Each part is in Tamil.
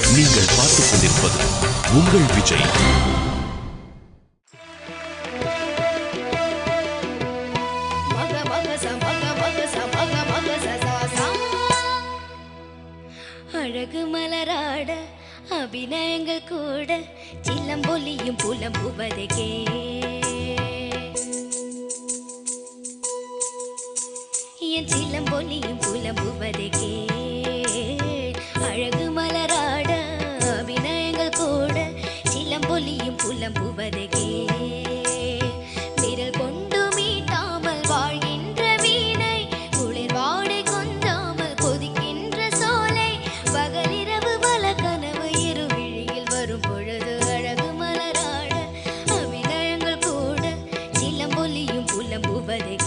நீங்கள் பார்த்துக் கொண்டிருப்பது உங்கள் விஜய். அழகு மலராட அபிநயங்கள் கூட சிலம்பொலியும் புலம்புவதே என் சிலம்பொலியும் புலம்புவதே அழகு மலராட அபிநயங்கள் கூட சிலம்பொலியும் புலம்புவதே விரல் கொண்டு மீட்டாமல் வாழ்கின்ற வீணை குளிர் வாடை கொஞ்சாமல் கொதிக்கின்ற சோலை பகலிரவு பல கனவு இருவிழியில் வரும் பொழுது அழகு மலராட அபிநயங்கள் கூட சிலம்பொலியும் புலம்புவதே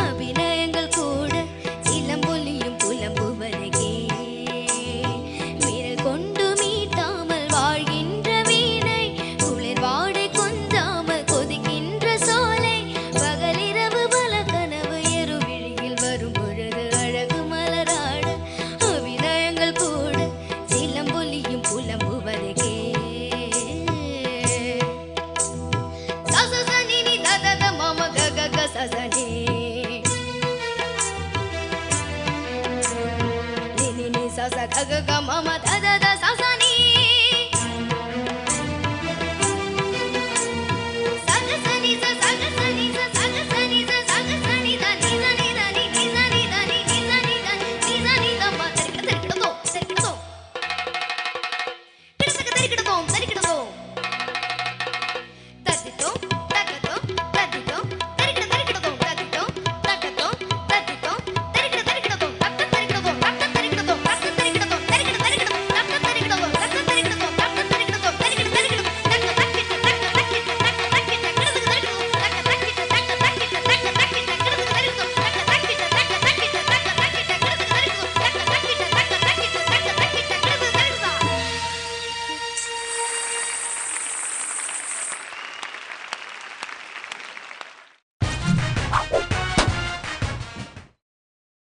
அபிநய